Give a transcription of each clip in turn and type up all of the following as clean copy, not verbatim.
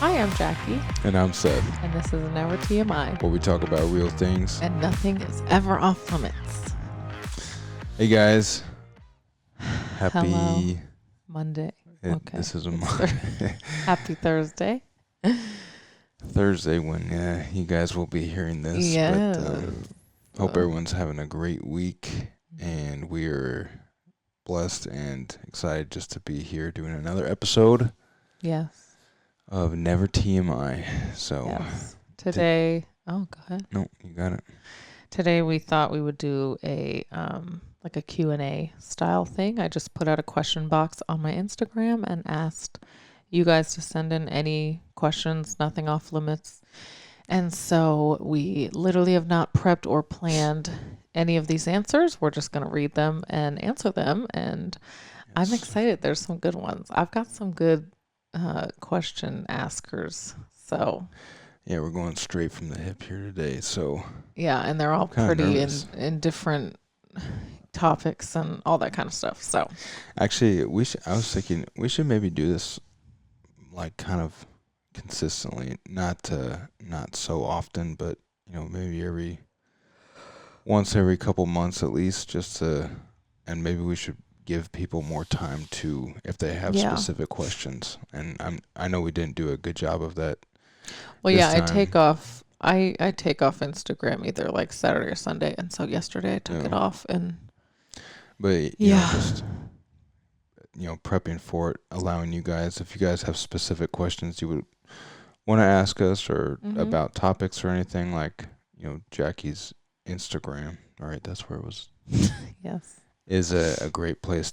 Hi, I'm Jackie, And I'm Seth, and this is Never TMI, where we talk about real things. and nothing is ever off limits. Hey guys, happy Hello, Monday. Okay, This is a Happy Thursday. Thursday when you guys will be hearing this. Yes. But hope everyone's having a great week, and we are blessed and excited just to be here doing another episode Yes. of Never TMI. So Yes. Today, go ahead. No, you got it. Today we thought we would do a like a Q&A style thing. I just put out a question box on my Instagram and asked you guys to send in any questions, nothing off limits. And so we literally have not prepped or planned any of these answers. We're just going to read them and answer them. And I'm excited. There's some good ones. I've got some good question askers. So Yeah, we're going straight from the hip here today. So yeah, and they're all Kinda pretty nervous. in different topics and all that kind of stuff. So actually, I was thinking we should maybe do this like kind of consistently, not so often, but maybe once every couple months at least, and maybe we should give people more time to, if they have Yeah. specific questions. And I know we didn't do a good job of that. well, This yeah, I time- take off. I take off Instagram either like Saturday or Sunday, and so yesterday I took Yeah. it off, and But Yeah. just prepping for it, allowing you guys, if you guys have specific questions you would want to ask us, or Mhm. about topics or anything, like Jackie's Instagram, all right, that's where it was, yes, is a great place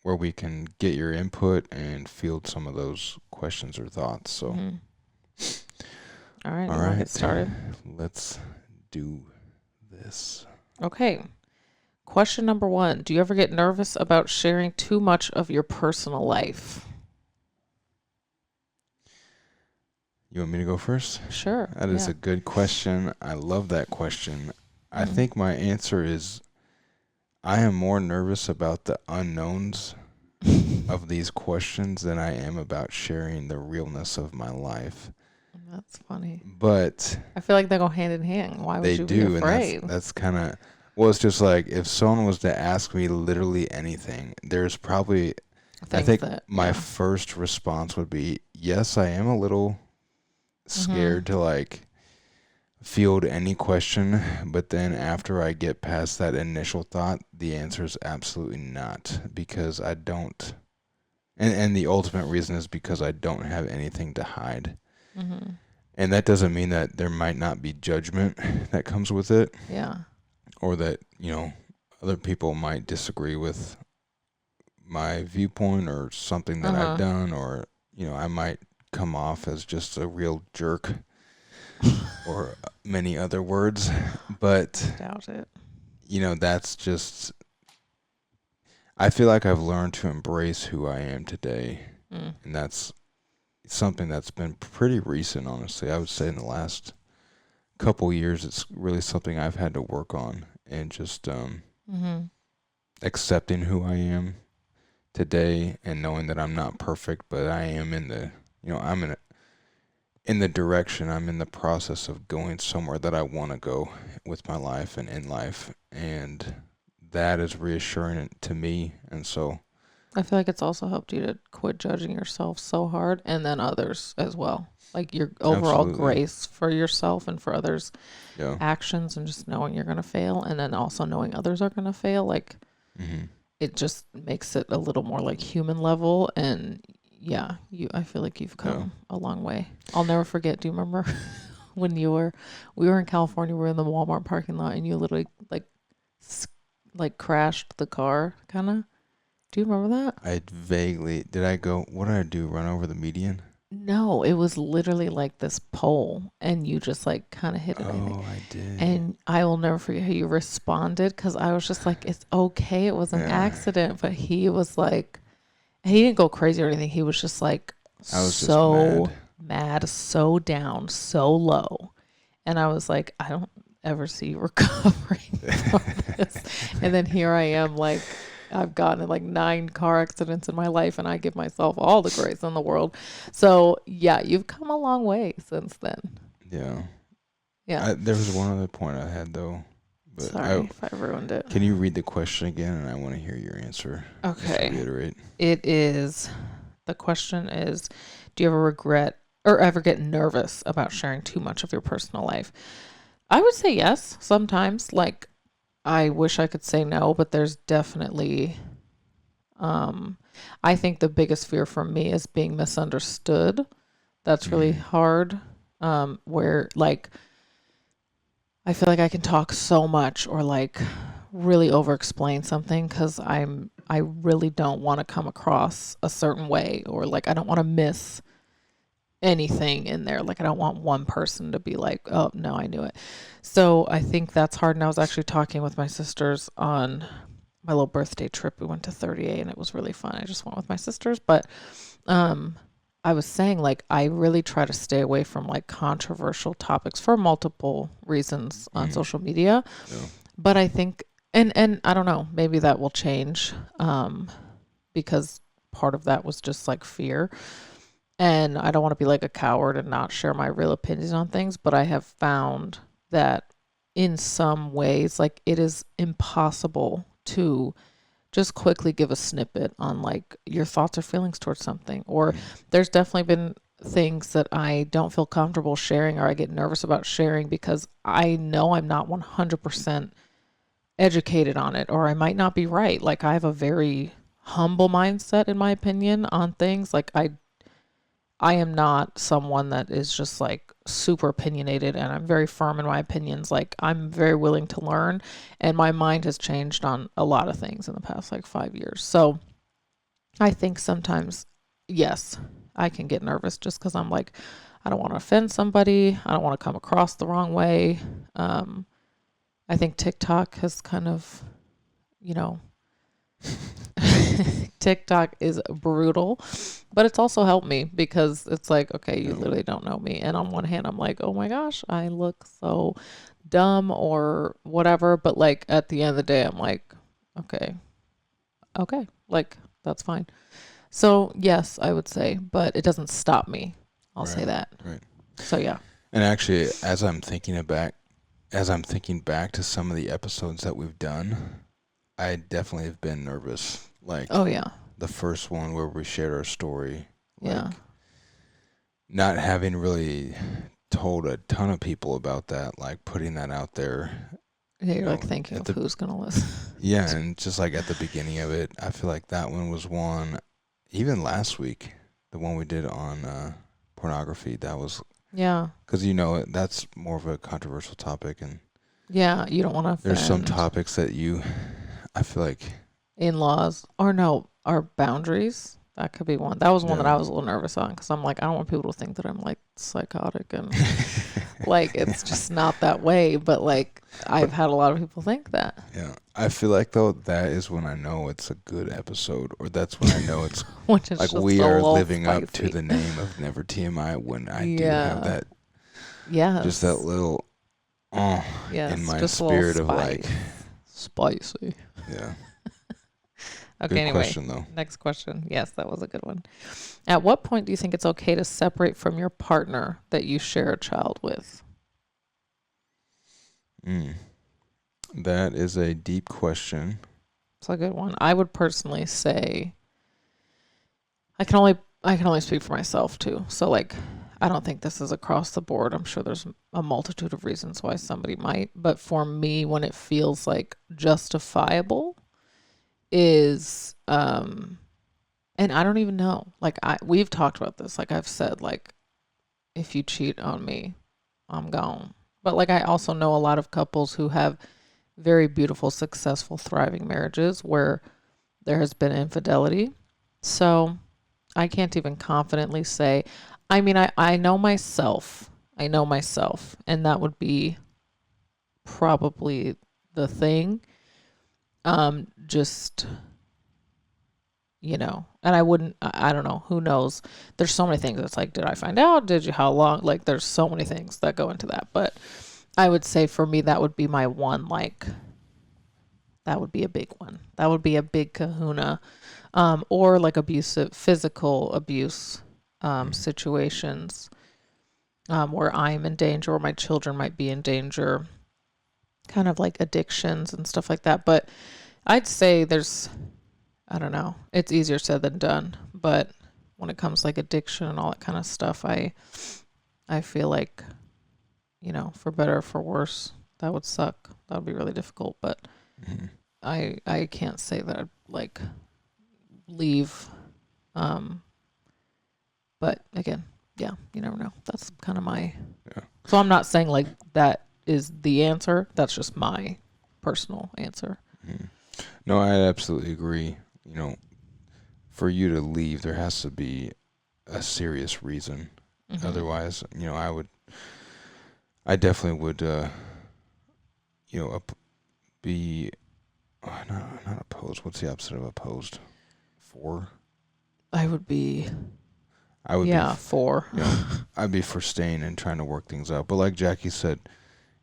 where we can get your input and field some of those questions or thoughts. So Mhm. All right, all you wanna right, get started. let's do this. Okay. Question number 1: do you ever get nervous about sharing too much of your personal life? You want me to go first? Sure. That is yeah. a good question. I love that question. I Mhm. think my answer is I am more nervous about the unknowns of these questions than I am about sharing the realness of my life. That's funny. But I feel like they go hand in hand. Why would they you do, be afraid? and that's kind of, well, it's just like if someone was to ask me literally anything, there's probably, I think my first response would be, yes, I am a little scared to like field any question, but then after I get past that initial thought, the answer is absolutely not, because I don't, and the ultimate reason is because I don't have anything to hide. Mm-hmm. And that doesn't mean that there might not be judgment that comes with it, Yeah. or that other people might disagree with my viewpoint or something that I've done, or I might come off as just a real jerk or many other words, but Doubt it. that's just, I feel like I've learned to embrace who I am today, and that's something that's been pretty recent, honestly. I would say in the last couple years, it's really something I've had to work on, and just accepting who I am today, and knowing that I'm not perfect, but I am in the, I'm in the direction, I'm in the process of going somewhere that I want to go with my life and in life, and that is reassuring to me. And so I feel like it's also helped you to quit judging yourself so hard, and then others as well. Like your overall Absolutely. grace for yourself and for others' yeah, actions, and just knowing you're going to fail, and then also knowing others are going to fail. Like it just makes it a little more like human level. And yeah, I feel like you've come a long way. I'll never forget. Do you remember when we were in California, we were in the Walmart parking lot, and you literally like crashed the car, kind of? Do you remember that? I vaguely, what did I do, run over the median? No, it was literally like this pole, and you just like kind of hit it. Oh, I did. And I will never forget how you responded, because I was just like, it's okay, it was an accident. But he was like, he didn't go crazy or anything. He was just like, I was so just mad, so down, so low. And I was like, I don't ever see you recovering from this. And then here I am, like I've gotten in like 9 car accidents in my life, and I give myself all the grace in the world. So yeah, you've come a long way since then. Yeah. Yeah. There was one other point I had though. But Sorry if I ruined it. Can you read the question again? And I want to hear your answer. Okay. Just to reiterate. The question is, do you ever regret or ever get nervous about sharing too much of your personal life? I would say yes, sometimes. Like, I wish I could say no, but there's definitely, I think the biggest fear for me is being misunderstood. That's really hard. Where like, I feel like I can talk so much or like really over explain something because I really don't want to come across a certain way, or like I don't want to miss anything in there. Like I don't want one person to be like, oh no, I knew it. So I think that's hard. And I was actually talking with my sisters on my little birthday trip. We went to 38 and it was really fun. I just went with my sisters, but I was saying like I really try to stay away from like controversial topics for multiple reasons on social media. Yeah. But I think and I don't know, maybe that will change because part of that was just like fear. And I don't want to be like a coward and not share my real opinions on things, but I have found that in some ways like it is impossible to just quickly give a snippet on like your thoughts or feelings towards something. Or there's definitely been things that I don't feel comfortable sharing or I get nervous about sharing because I know I'm not 100% educated on it, or I might not be right. Like I have a very humble mindset in my opinion on things. Like I am not someone that is just like super opinionated, and I'm very firm in my opinions. Like I'm very willing to learn, and my mind has changed on a lot of things in the past like 5 years. So I think sometimes, yes, I can get nervous just because I'm like, I don't want to offend somebody. I don't want to come across the wrong way. I think TikTok has kind of, TikTok is brutal, but it's also helped me because it's like, okay, you literally don't know me. And on one hand, I'm like, oh my gosh, I look so dumb or whatever. But like at the end of the day, I'm like, okay, like that's fine. So yes, I would say, but it doesn't stop me. I'll say that. Right. So yeah. And actually, as I'm thinking back to some of the episodes that we've done, I definitely have been nervous. Like, oh yeah, the first one where we shared our story. Like, yeah. Not having really told a ton of people about that, like putting that out there. Yeah, you're like thinking of who's gonna listen. Yeah, and just like at the beginning of it, I feel like that one was one. Even last week, the one we did on pornography, that was. Yeah. Because that's more of a controversial topic, and. Yeah, you don't want to offend. There's some topics that I feel like. In-laws, or no, or boundaries. That could be one. That was one that I was a little nervous on because I'm like, I don't want people to think that I'm like psychotic and like it's just not that way. But like I've had a lot of people think that. Yeah, I feel like though that is when I know it's a good episode, or that's when I know it's like we are living spicy. Up to the name of Never TMI when I do have that. Yeah. Just that little in my spirit of like spicy. Yeah. Okay, good anyway, question, though. Next question. Yes, that was a good one. At what point do you think it's okay to separate from your partner that you share a child with? That is a deep question. It's a good one. I would personally say I can only speak for myself too. So like I don't think this is across the board. I'm sure there's a multitude of reasons why somebody might, but for me when it feels like justifiable is and I don't even know. Like we've talked about this. Like I've said, like if you cheat on me, I'm gone. But like I also know a lot of couples who have very beautiful, successful, thriving marriages where there has been infidelity. So I can't even confidently say. I mean, I know myself. And that would be probably the thing. Just, and I don't know, who knows? There's so many things. It's like, did I find out? How long? Like, there's so many things that go into that. But I would say for me, that would be my one, like, That would be a big one. That would be a big kahuna. Or like abusive, physical abuse situations where I'm in danger or my children might be in danger, kind of like addictions and stuff like that. But I'd say I don't know, it's easier said than done. But when it comes like addiction and all that kind of stuff, I feel like, for better or for worse, that would suck. That would be really difficult. But I can't say that I'd like leave. But again, yeah, you never know. That's kind of my. Yeah. So I'm not saying like that is the answer. That's just my personal answer. No, I absolutely agree. For you to leave, there has to be a serious reason. Otherwise, I definitely would, be not opposed. What's the opposite of opposed? For? I would be. For. I'd be for staying and trying to work things out. But like Jackie said,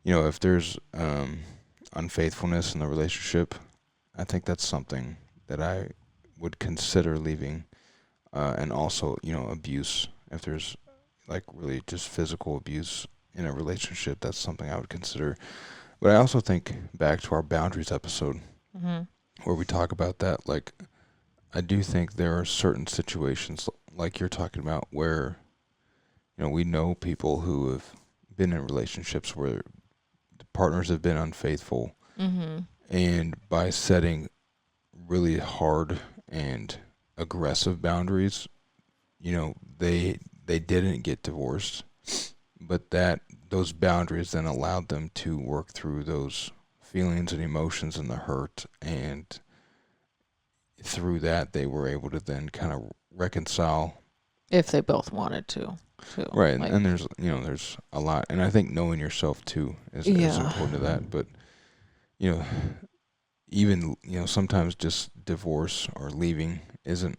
if there's unfaithfulness in the relationship, I think that's something that I would consider leaving. And also, abuse. If there's like really just physical abuse in a relationship, that's something I would consider. But I also think back to our boundaries episode where we talk about that. Like, I do think there are certain situations like you're talking about where, we know people who have been in relationships where the partners have been unfaithful. And by setting really hard and aggressive boundaries, they didn't get divorced, but those boundaries then allowed them to work through those feelings and emotions and the hurt, and through that they were able to then kind of reconcile if they both wanted to. Right. Like, and there's a lot, and I think knowing yourself too is important to that. But even sometimes just divorce or leaving isn't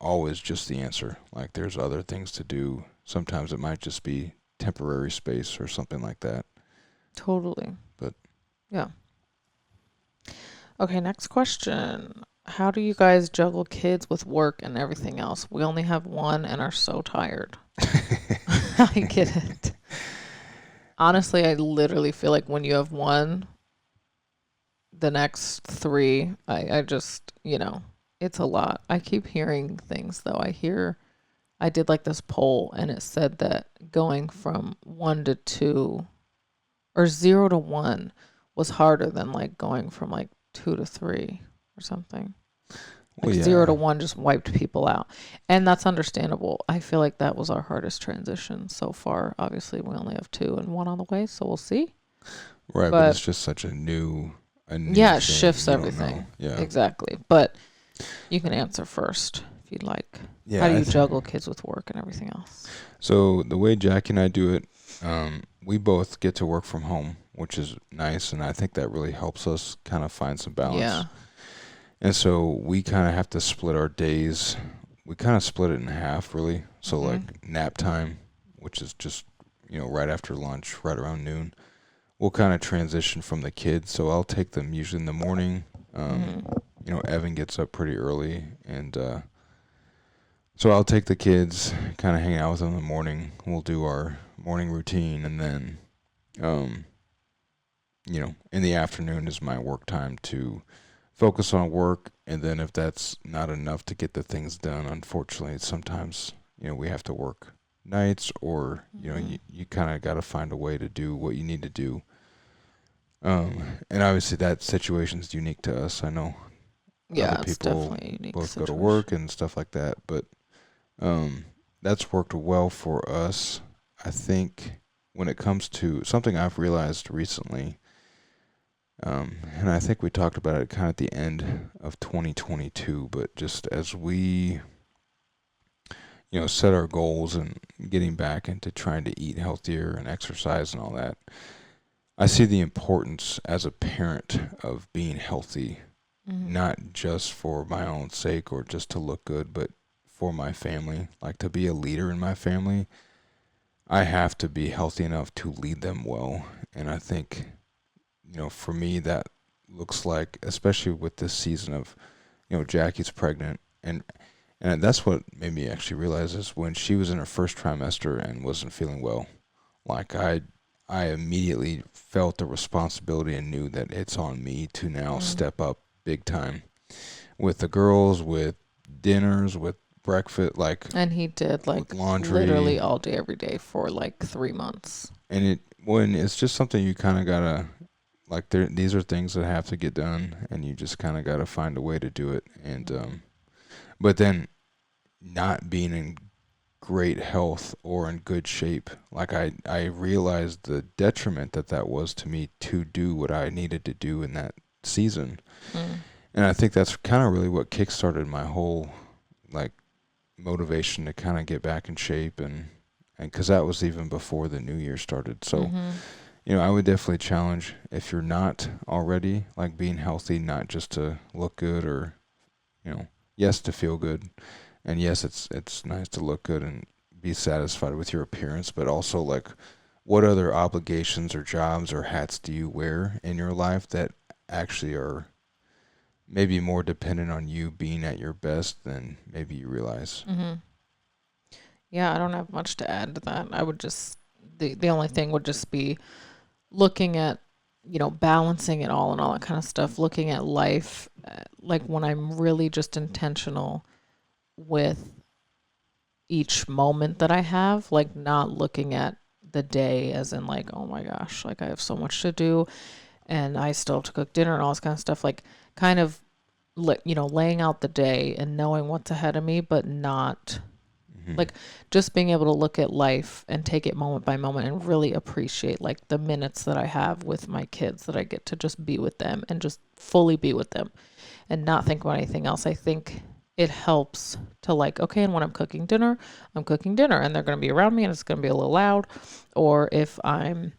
always just the answer. Like, there's other things to do. Sometimes it might just be temporary space or something like that. Totally. But yeah. Okay, next question. How do you guys juggle kids with work and everything else? We only have one and are so tired. I get it. Honestly, I literally feel like when you have one, the next three, I just, it's a lot. I keep hearing things though. I did like this poll and it said that going from 1 to 2 or 0 to 1 was harder than like going from like 2 to 3 or something. Like 0 to 1 just wiped people out. And that's understandable. I feel like that was our hardest transition so far. Obviously, we only have 2 and 1 on the way, so we'll see. Right, but it's just such a new yeah, it shifts everything. Yeah. Exactly. But you can answer first if you'd like. Yeah, how do you juggle kids with work and everything else? So the way Jackie and I do it, we both get to work from home, which is nice, and I think that really helps us kind of find some balance. Yeah. And so we kind of have to split our days. We kind of split it in half, really. So like nap time, which is just, right after lunch, right around noon, we'll kind of transition from the kids. So I'll take them usually in the morning. Evan gets up pretty early, and so I'll take the kids, kind of hang out with them in the morning. We'll do our morning routine, and then, in the afternoon is my work time to focus on work. And then if that's not enough to get the things done, unfortunately, sometimes, we have to work nights, or, you kind of got to find a way to do what you need to do. And obviously that situation's unique to us. I know other people both go to work and stuff like that, but that's worked well for us. I think when it comes to something I've realized recently, and I think we talked about it kind of at the end of 2022, but just as we, set our goals and getting back into trying to eat healthier and exercise and all that, I see the importance as a parent of being healthy, not just for my own sake or just to look good, but for my family. Like, to be a leader in my family, I have to be healthy enough to lead them well. And I think, for me, that looks like, especially with this season of, Jackie's pregnant, and that's what made me actually realize is when she was in her first trimester and wasn't feeling well, like I immediately felt the responsibility and knew that it's on me to now step up big time with the girls, with dinners, with breakfast, like, and he did like laundry, literally all day every day for like 3 months. And when it's just something you kind of gotta, like, these are things that have to get done, and you just kind of gotta find a way to do it. And but then not being in great health or in good shape, like I realized the detriment that was to me to do what I needed to do in that season. And I think that's kind of really what kickstarted my whole, like, motivation to kind of get back in shape, and because that was even before the new year started. So I would definitely challenge, if you're not already, like, being healthy, not just to look good, or yes, to feel good, and yes, it's nice to look good and be satisfied with your appearance, but also, like, what other obligations or jobs or hats do you wear in your life that actually are maybe more dependent on you being at your best than maybe you realize. Yeah, I don't have much to add to that. I would just, the only thing would just be looking at, balancing it all and all that kind of stuff, looking at life, like when I'm really just intentional with each moment that I have, like not looking at the day as in like, oh my gosh, like I have so much to do and I still have to cook dinner and all this kind of stuff, like kind of, laying out the day and knowing what's ahead of me, but not like just being able to look at life and take it moment by moment and really appreciate like the minutes that I have with my kids, that I get to just be with them and just fully be with them and not think about anything else. I think it helps to like, okay, and when I'm cooking dinner and they're going to be around me and it's going to be a little loud. Or if I'm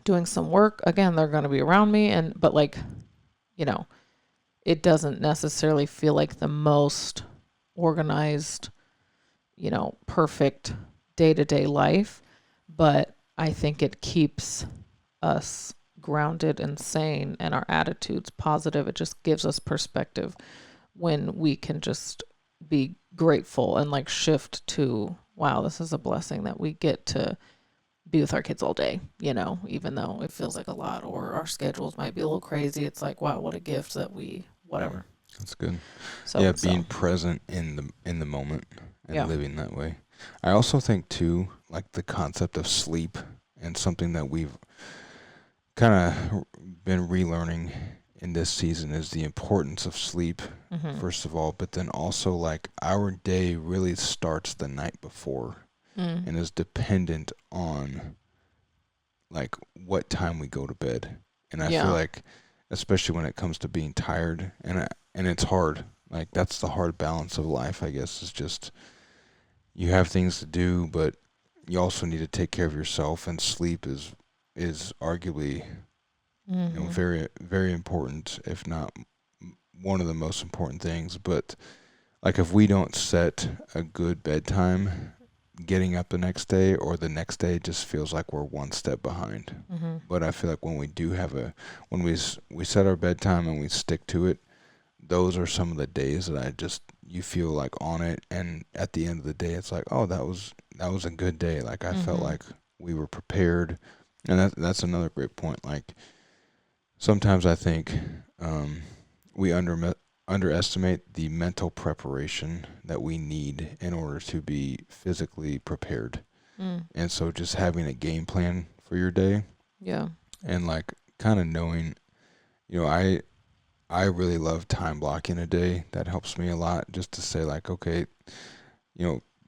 doing some work, again, they're going to be around me. But like, it doesn't necessarily feel like the most organized, perfect day-to-day life, but I think it keeps us grounded and sane and our attitudes positive. It just gives us perspective when we can just be grateful and like shift to, wow, this is a blessing that we get to be with our kids all day, even though it feels like a lot or our schedules might be a little crazy. It's like, wow, what a gift that whatever. That's good. So being present in the moment and living that way. I also think too, like, the concept of sleep, and something that we've kind of been relearning in this season, is the importance of sleep, first of all, but then also, like, our day really starts the night before and is dependent on, like, what time we go to bed. And I feel like, especially when it comes to being tired, and it's hard. Like, that's the hard balance of life, I guess, is just you have things to do, but you also need to take care of yourself, and sleep is arguably very, very important, if not one of the most important things. But like, if we don't set a good bedtime, getting up the next day or the next day just feels like we're one step behind. But I feel like when we do when we set our bedtime and we stick to it, those are some of the days that you feel like on it, and at the end of the day, it's like, oh, that was a good day. Like, I felt like we were prepared, and that's another great point. Like, sometimes I think we underestimate the mental preparation that we need in order to be physically prepared. And so just having a game plan for your day. Yeah. And like kind of knowing, I really love time blocking a day. That helps me a lot, just to say like, okay,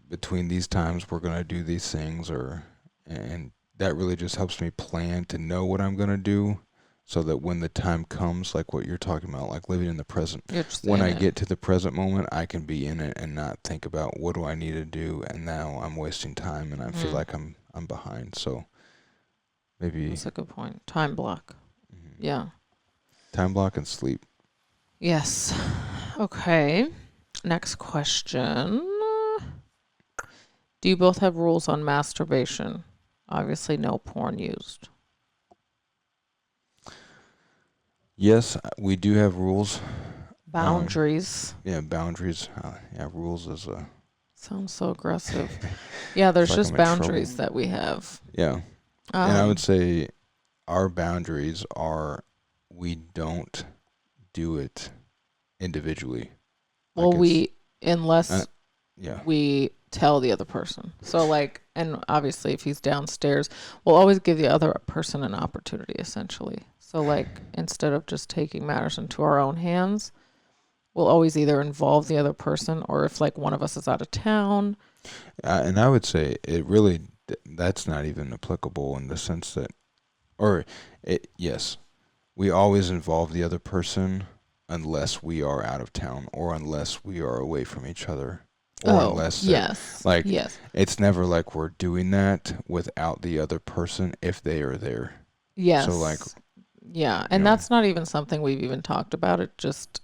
between these times we're going to do these things, and that really just helps me plan to know what I'm going to do, so that when the time comes, like what you're talking about, like living in the present, when I get to the present moment, I can be in it and not think about what do I need to do, and now I'm wasting time and I feel like I'm behind. So maybe that's a good point. Time block. Yeah. Time block and sleep. Yes. Okay. Next question. Do you both have rules on masturbation? Obviously no porn used. Yes, we do have rules. Boundaries. Yeah, boundaries. Yeah, rules is Sounds so aggressive. Yeah, it's there's like I'm just in trouble. boundaries that we have. Yeah, and I would say our boundaries are we don't do it individually. Well, Like it's unless yeah. we tell the other person. So like, and obviously if he's downstairs, we'll always give the other person an opportunity essentially. So like, instead of just taking matters into our own hands, we'll always either involve the other person, or if like one of us is out of town. And I would say it really that's not even applicable in the sense that, or yes, we always involve the other person unless we are out of town or unless we are away from each other. Or unless yes, like yes, it's never like we're doing that without the other person if they are there. yes. So like, yeah, and that's not even something we've even talked about. It just,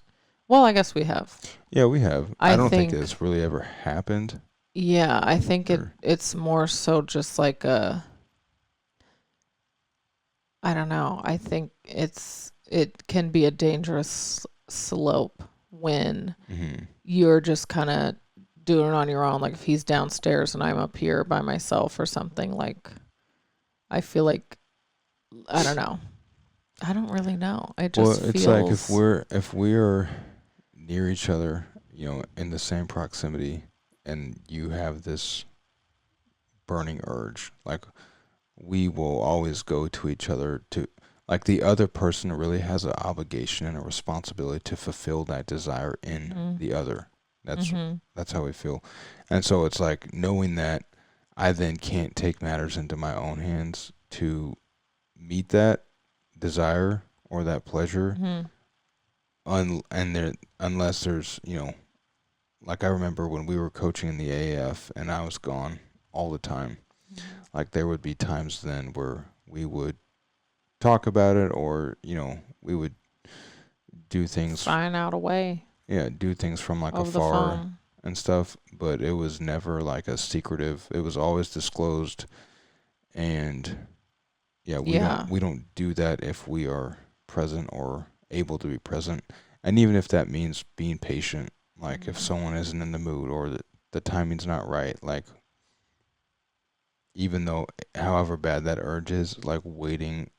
well, I guess we have. Yeah, we have. I don't think it's really ever happened. Yeah, I think it's more so just like a, I don't know. I think it can be a dangerous slope when you're just kind of doing it on your own. Like if he's downstairs and I'm up here by myself or something, like I feel like, I don't know. I don't really know. It just it's feels like if we're near each other, in the same proximity, and you have this burning urge, like we will always go to each other to, like, the other person really has an obligation and a responsibility to fulfill that desire in the other. That's how we feel. And so it's like knowing that I then can't take matters into my own hands to meet that desire or that pleasure, unless there's, like I remember when we were coaching in the AF and I was gone all the time. Like there would be times then where we would talk about it, or we would do things, find out a way. Yeah, do things from like over afar and stuff. But it was never like a secretive. It was always disclosed, and yeah, we don't do that if we are present or able to be present, and even if that means being patient. Like if someone isn't in the mood or the timing's not right, like even though however bad that urge is, like waiting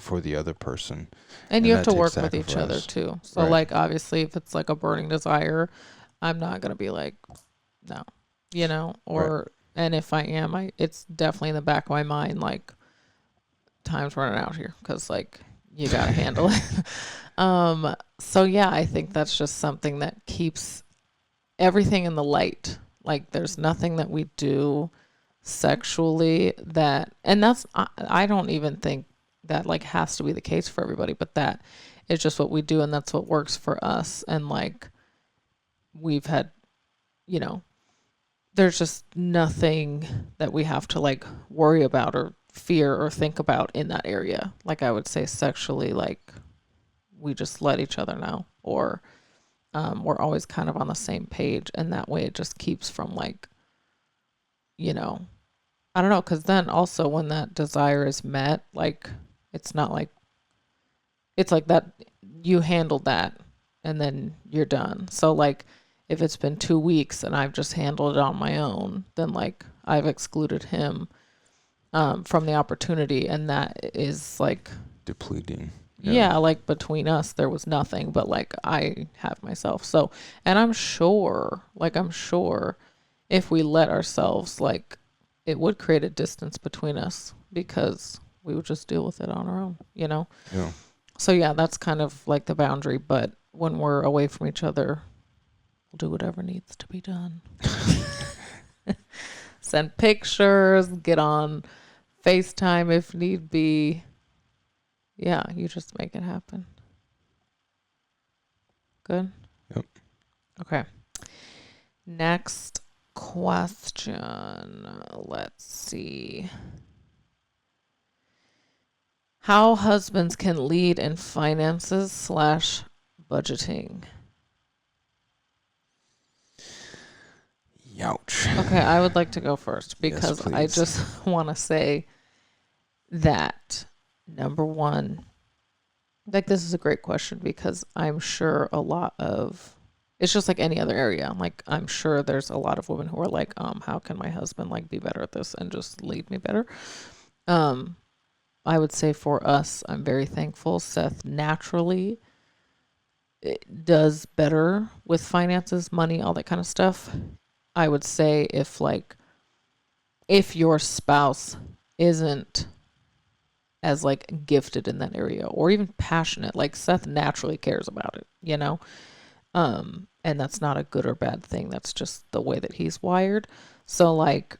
for the other person. And you have to work with each other too. So Right. like obviously if it's like a burning desire, I'm not going to be like, no, or, Right. and if I am, it's definitely in the back of my mind, like time's running out here. 'Cause like you got to handle it. So yeah, I think that's just something that keeps everything in the light. Like there's nothing that we do sexually that, and that's, I don't even think that like has to be the case for everybody, but that is just what we do, and that's what works for us. And like we've had, there's just nothing that we have to like worry about or fear or think about in that area. Like I would say sexually, like we just let each other know, or we're always kind of on the same page, and that way it just keeps from like, I don't know, because then also when that desire is met, like it's not like, it's like that you handled that and then you're done. So like if it's been 2 weeks and I've just handled it on my own, then like I've excluded him from the opportunity, and that is like Depleting. yeah, like between us there was nothing, but like I have myself. So, and I'm sure if we let ourselves, like it would create a distance between us because we would just deal with it on our own, Yeah. So yeah, that's kind of like the boundary. But when we're away from each other, we'll do whatever needs to be done. Send pictures, get on FaceTime if need be. Yeah, you just make it happen. Good? Yep. Okay. Next question. Let's see. How husbands can lead in finances / budgeting. Youch. Okay, I would like to go first because Yes, I just want to say that, number one, Like, this is a great question because I'm sure a lot of, it's just like any other area. Like, I'm sure there's a lot of women who are like, how can my husband like be better at this and just lead me better? Um, I would say for us, I'm very thankful. Seth naturally does better with finances, money, all that kind of stuff. I would say if your spouse isn't as like gifted in that area or even passionate, like Seth naturally cares about it, you know? And that's not a good or bad thing. That's just the way that he's wired. So like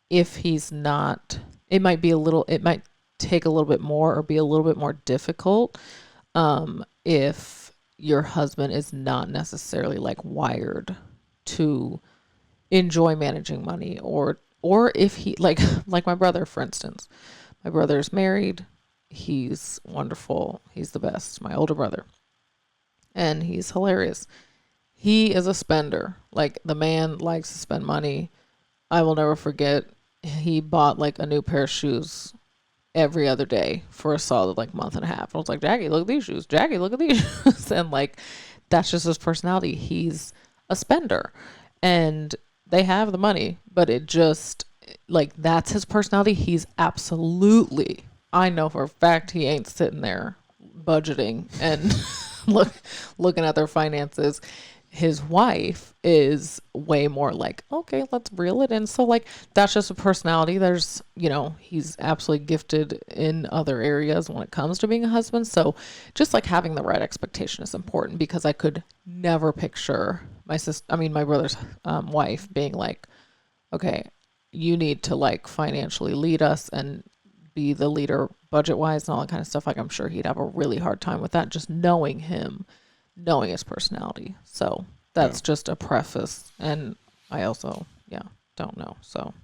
if he's not, it might take a little bit more or be a little bit more difficult if your husband is not necessarily like wired to enjoy managing money, or if he like my brother, for instance. My brother's married. He's wonderful. He's the best. My older brother. And he's hilarious. He is a spender. Like, the man likes to spend money. I will never forget, he bought like a new pair of shoes every other day for a solid like month and a half. I was like, Jackie, look at these shoes. Jackie, look at these shoes. And like, that's just his personality. He's a spender. And they have the money, but it just, like, that's his personality. He's absolutely, I know for a fact he ain't sitting there budgeting and looking at their finances. His wife is way more like, okay, let's reel it in. So like, that's just a personality. There's, he's absolutely gifted in other areas when it comes to being a husband. So just like having the right expectation is important, because I could never picture my brother's wife being like, okay, you need to like financially lead us and be the leader budget wise and all that kind of stuff. Like, I'm sure he'd have a really hard time with that, just knowing him, knowing his personality. So that's just a preface. And I also, don't know. So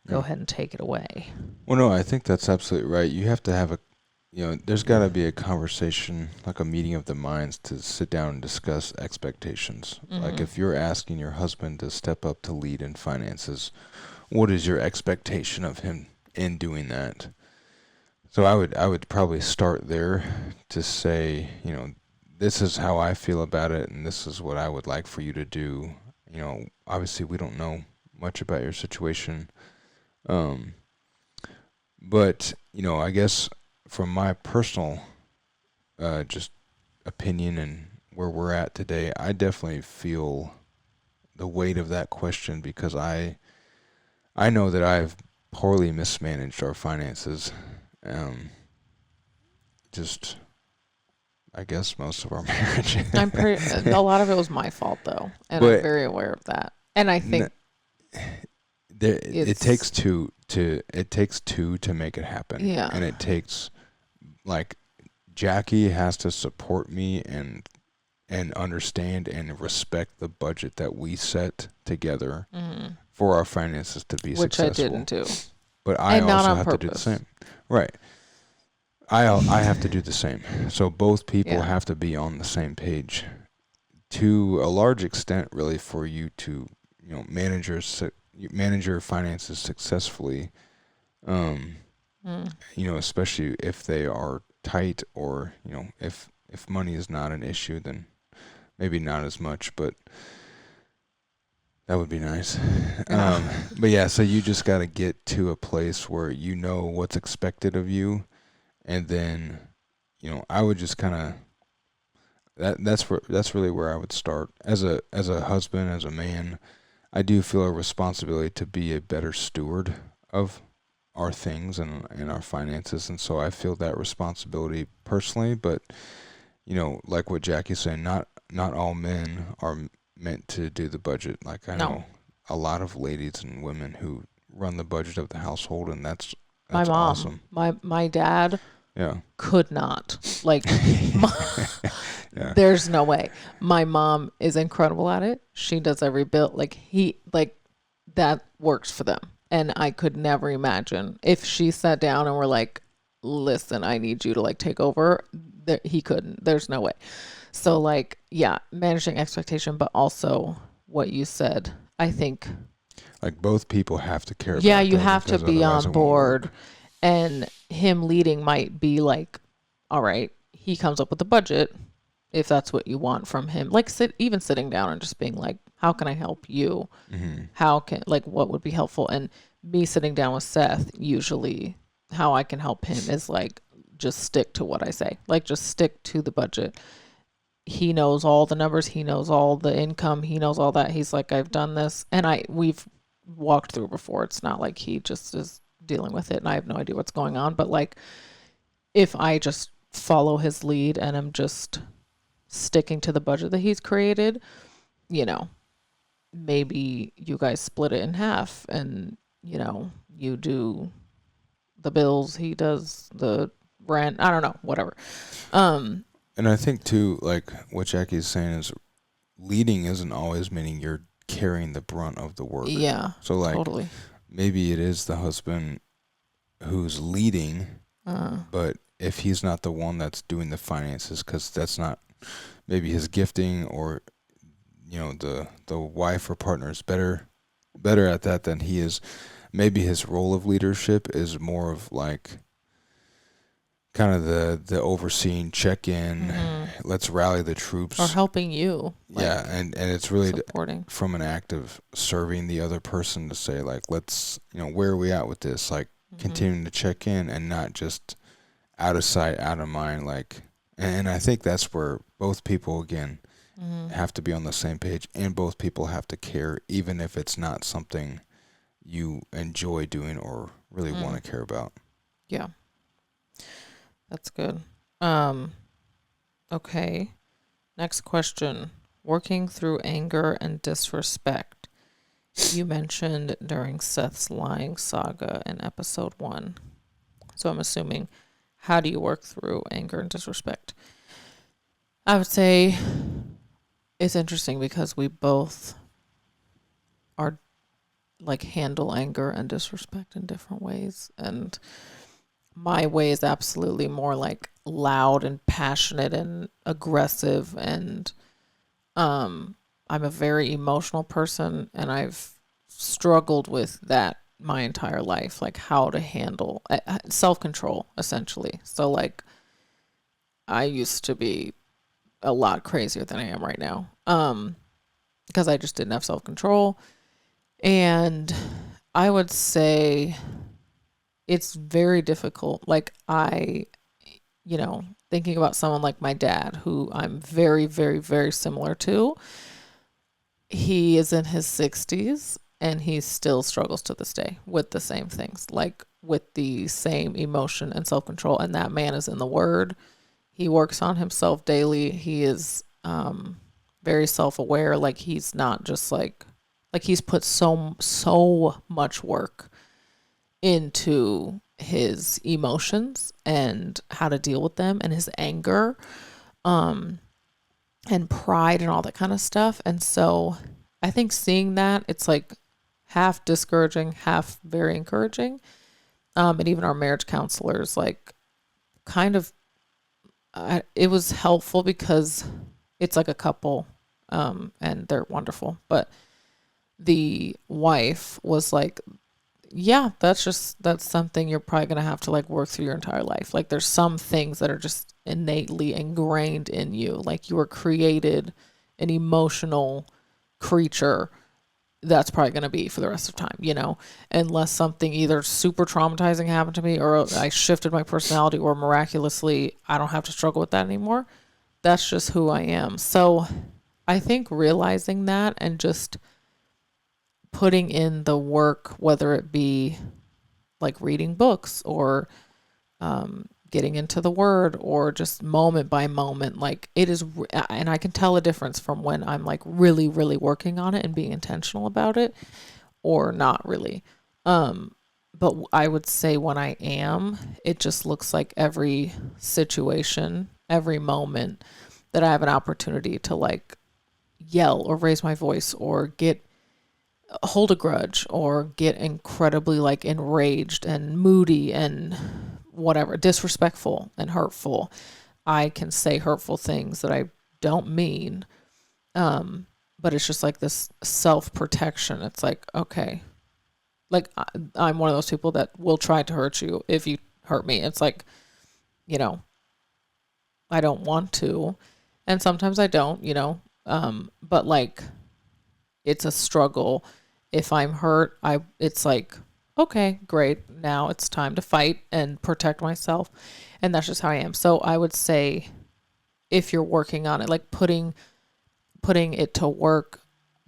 go ahead and take it away. Well, no, I think that's absolutely right. You have to have there's got to be a conversation, like a meeting of the minds, to sit down and discuss expectations. Mm-hmm. Like, if you're asking your husband to step up to lead in finances, what is your expectation of him in doing that? So I would probably start there to say, this is how I feel about it, and this is what I would like for you to do. Obviously we don't know much about your situation. But, I guess from my personal just opinion and where we're at today, I definitely feel the weight of that question, because I know that I've poorly mismanaged our finances. Just, I guess, most of our marriage. A lot of it was my fault though, and I'm very aware of that. And I think it takes two to make it happen. Yeah. And it takes, like, Jackie has to support me and understand and respect the budget that we set together for our finances to be successful. Which I didn't do. But I also have to do the same. Right. I have to do the same. So both people have to be on the same page to a large extent, really, for you to, manage your finances successfully. Especially if they are tight, or, if money is not an issue, then maybe not as much, but that would be nice. But yeah, so you just got to get to a place where you know what's expected of you. And then, I would just kind of, that's really where I would start. As a husband, as a man, I do feel a responsibility to be a better steward of our things and our finances. And so I feel that responsibility personally, but, like what Jackie's saying, not all men are meant to do the budget. Like, I know a lot of ladies and women who run the budget of the household, and that's my mom. Awesome. My dad could not. Like, there's no way. My mom is incredible at it. She does every bill. That works for them. And I could never imagine if she sat down and were like, listen, I need you to like take over. He couldn't. There's no way. So managing expectation, but also what you said, I think. Like, both people have to care about you have to be on board. And him leading might be like all right, he comes up with a budget if that's what you want from him. Like even sitting down and just being like, how can I help you? Mm-hmm. How can, like, what would be helpful? And me sitting down with Seth, usually how I can help him is like, just stick to what I say. Like, just stick to the budget. He knows all the numbers. He knows all the income. He knows all that. He's like, I've done this. And we've walked through before. It's not like he just is dealing with it and I have no idea what's going on. But like, if I just follow his lead and I'm just sticking to the budget that he's created, you know, maybe you guys split it in half and, you know, you do the bills, he does the rent. I don't know, whatever. And I think too, like what Jackie's saying is leading isn't always meaning you're carrying the brunt of the work. Yeah. So like totally. maybe it is the husband who's leading, but if he's not the one that's doing the finances, because that's not maybe his gifting, or you know the wife or partner is better at that than he is. Maybe his role of leadership is more of like kind of the overseeing check-in, let's rally the troops, or helping you. Like, yeah, and it's really supporting from an act of serving the other person to say like, let's, you know, where are we at with this, like continuing to check in and not just out of sight out of mind, like. And I think that's where both people again have to be on the same page, and both people have to care, even if it's not something you enjoy doing or really want to care about. Yeah. That's good. Okay. Next question. Working through anger and disrespect. You mentioned during Seth's lying saga in episode 1. So I'm assuming, how do you work through anger and disrespect? I would say it's interesting because we both are like handle anger and disrespect in different ways. And my way is absolutely more like loud and passionate and aggressive, and I'm a very emotional person, and I've struggled with that my entire life, like how to handle self-control essentially. So like I used to be a lot crazier than I am right now, because I just didn't have self-control. And I would say it's very difficult. Like you know, thinking about someone like my dad, who I'm very, very, very similar to. He is in his 60s and he still struggles to this day with the same things, like with the same emotion and self-control. And that man is in the Word. He works on himself daily. He is very self-aware. Like he's not just like he's put so much work into his emotions and how to deal with them, and his anger and pride and all that kind of stuff. And so I think seeing that, it's like half discouraging, half very encouraging. And even our marriage counselors, like, kind of it was helpful because it's like a couple, and they're wonderful, but the wife was like, yeah, that's something you're probably going to have to like work through your entire life. Like there's some things that are just innately ingrained in you. Like you were created an emotional creature. That's probably going to be for the rest of time, you know, unless something either super traumatizing happened to me, or I shifted my personality, or miraculously I don't have to struggle with that anymore. That's just who I am. So I think realizing that and just putting in the work, whether it be like reading books or getting into the Word, or just moment by moment, like it is. And I can tell a difference from when I'm like really, really working on it and being intentional about it, or not really. But I would say when I am, it just looks like every situation, every moment that I have an opportunity to like yell or raise my voice or hold a grudge or get incredibly like enraged and moody and whatever, disrespectful and hurtful. I can say hurtful things that I don't mean. But it's just like this self-protection. It's like, okay, like I'm one of those people that will try to hurt you if you hurt me. It's like, you know, I don't want to. And sometimes I don't, but like it's a struggle. If I'm hurt, it's like, okay, great. Now it's time to fight and protect myself. And that's just how I am. So I would say if you're working on it, like putting it to work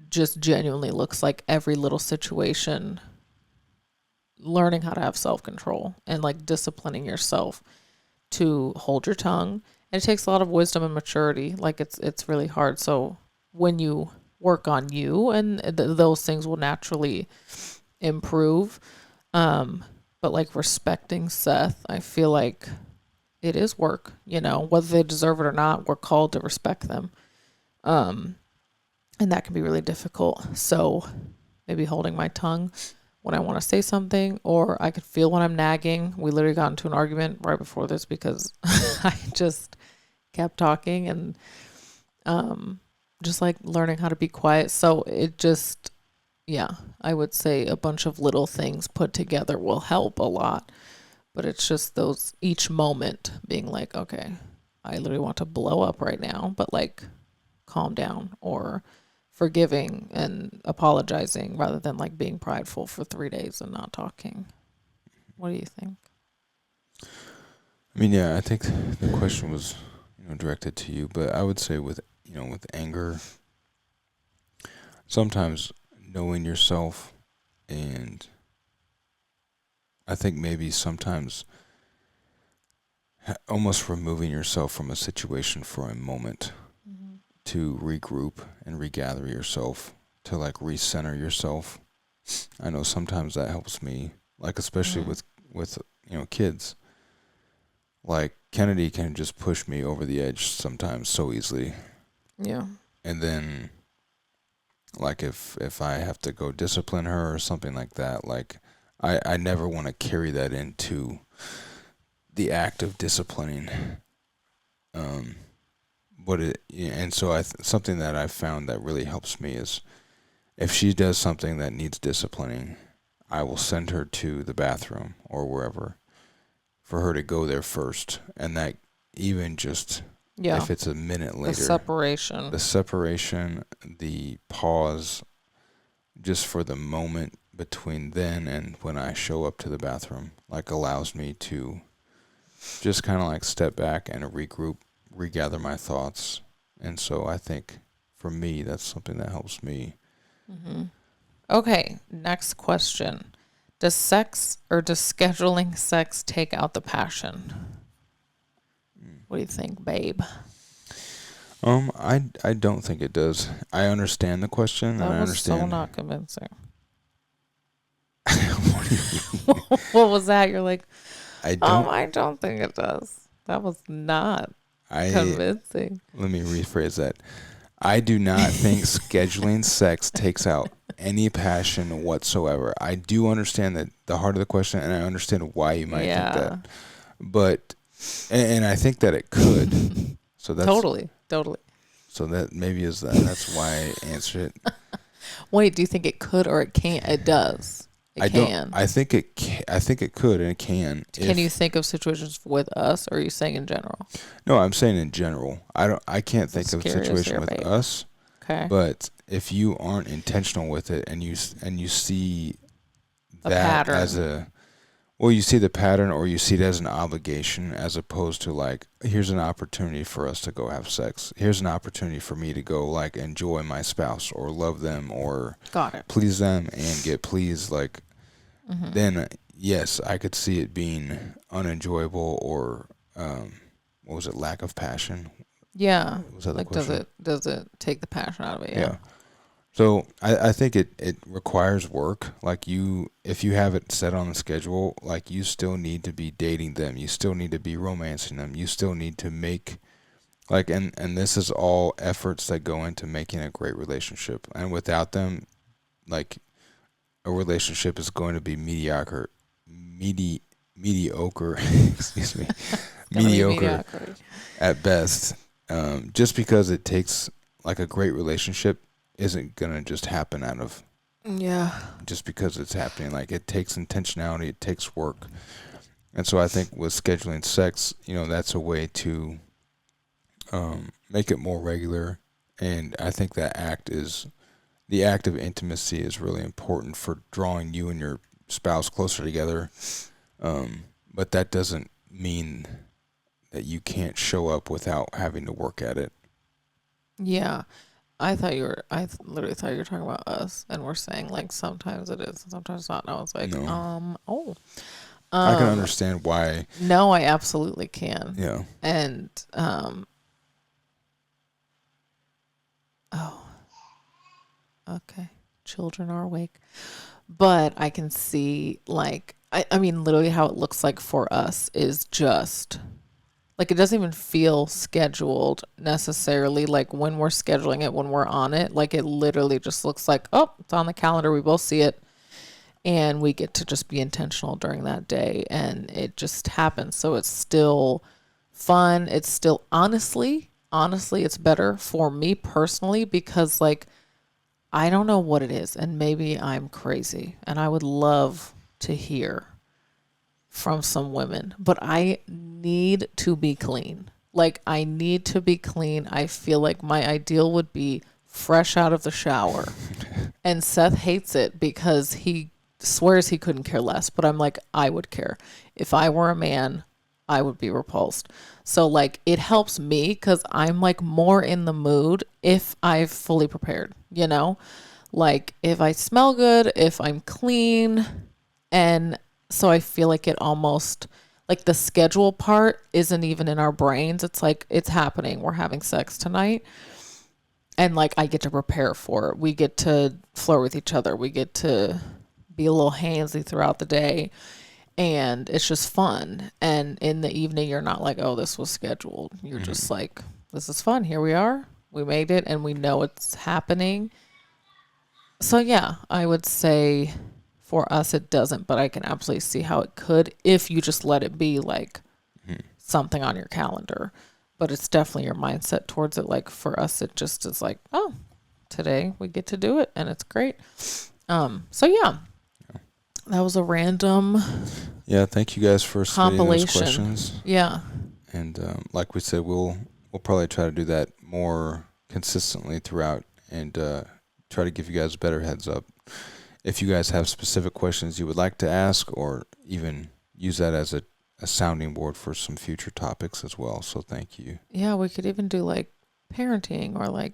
just genuinely looks like every little situation, learning how to have self-control and like disciplining yourself to hold your tongue. And it takes a lot of wisdom and maturity. Like it's really hard. So when you work on you, and those things will naturally improve. But like respecting Seth, I feel like it is work, whether they deserve it or not, we're called to respect them. And that can be really difficult. So maybe holding my tongue when I want to say something, or I could feel when I'm nagging. We literally got into an argument right before this because I just kept talking, and just like learning how to be quiet. So it just, yeah, I would say a bunch of little things put together will help a lot. But it's just those each moment being like, okay, I literally want to blow up right now, but like calm down, or forgiving and apologizing rather than like being prideful for 3 days and not talking. What do you think? I mean, yeah, I think the question was, directed to you, but I would say with anger, sometimes knowing yourself, and I think maybe sometimes almost removing yourself from a situation for a moment to regroup and regather yourself, to like recenter yourself. I know sometimes that helps me, like especially with kids. Like Kennedy can just push me over the edge sometimes so easily. Yeah. And then like if I have to go discipline her or something like that, like I never want to carry that into the act of disciplining. And so something that I've found that really helps me is if she does something that needs disciplining, I will send her to the bathroom or wherever for her to go there first. And that even just, if it's a minute later. The separation, the pause, just for the moment between then and when I show up to the bathroom, like allows me to just kind of like step back and regroup, regather my thoughts. And so I think for me, that's something that helps me. Mm-hmm. Okay, next question. Does scheduling sex take out the passion? What do you think, babe? I don't think it does. I understand the question, and I understand. So not convincing. What was that? You're like, I don't think it does. That was not convincing. Let me rephrase that. I do not think scheduling sex takes out any passion whatsoever. I do understand that the heart of the question, and I understand why you might think that. But, and I think that it could. So that's totally. So that maybe that's why I answered it. Wait, do you think it could or it can't? It does. I think it could and it can. Can you think of situations with us, or are you saying in general? No, I'm saying in general. I can't think of a situation with us. Okay. But if you aren't intentional with it and you see that as you see the pattern, or you see it as an obligation, as opposed to like, here's an opportunity for us to go have sex. Here's an opportunity for me to go like enjoy my spouse or love them or please them and get pleased. Like, then yes, I could see it being unenjoyable or what was it? Lack of passion. Yeah. Was that like, does it take the passion out of it? Yeah. So I think it requires work. Like if you have it set on the schedule, like you still need to be dating them. You still need to be romancing them. You still need to make like, and this is all efforts that go into making a great relationship. And without them, like a relationship is going to be mediocre, excuse me, mediocre at best. Just because it takes like a great relationship isn't gonna just happen out of just because it's happening. Like it takes intentionality, it takes work. And so I think with scheduling sex, that's a way to make it more regular. And I think the act of intimacy is really important for drawing you and your spouse closer together. But that doesn't mean that you can't show up without having to work at it. Yeah. I literally thought you were talking about us, and we're saying like sometimes it is, sometimes not. And I was like, no. I can understand why. No, I absolutely can. Yeah. And okay, children are awake, but I can see like I mean literally how it looks like for us is just like it doesn't even feel scheduled necessarily, like when we're scheduling it, when we're on it, like it literally just looks like, oh, it's on the calendar, we both see it, and we get to just be intentional during that day, and it just happens. So it's still fun. It's still honestly it's better for me personally because like I don't know what it is, and maybe I'm crazy, and I would love to hear from some women, but I need to be clean. Like I need to be clean. I feel like my ideal would be fresh out of the shower. And Seth hates it because he swears he couldn't care less, but I'm like, I would care. If I were a man, I would be repulsed. So like it helps me because I'm like more in the mood if I've fully prepared, you know? Like if I smell good, if I'm clean, and so I feel like it almost like the schedule part isn't even in our brains. It's like it's happening. We're having sex tonight. And like I get to prepare for it. We get to flirt with each other. We get to be a little handsy throughout the day. And it's just fun. And in the evening you're not like, oh, this was scheduled. You're just like, this is fun. Here we are. We made it and we know it's happening. So yeah, I would say for us, it doesn't, but I can absolutely see how it could if you just let it be like something on your calendar. But it's definitely your mindset towards it. Like for us, it just is like, oh, today we get to do it, and it's great. So yeah, that was a random. Yeah, thank you guys for submitting those questions. Yeah, and like we said, we'll probably try to do that more consistently throughout, and try to give you guys a better heads up. If you guys have specific questions you would like to ask, or even use that as a sounding board for some future topics as well. So thank you. Yeah, we could even do like parenting or like,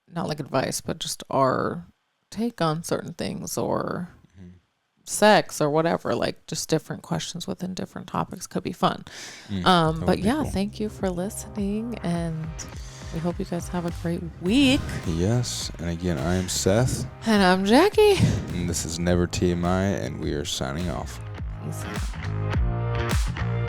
not like advice, but just our take on certain things or sex or whatever, like just different questions within different topics could be fun. But yeah, cool. Thank you for listening, and we hope you guys have a great week. Yes. And again, I am Seth. And I'm Jackie. And this is Never TMI, and we are signing off. Peace out.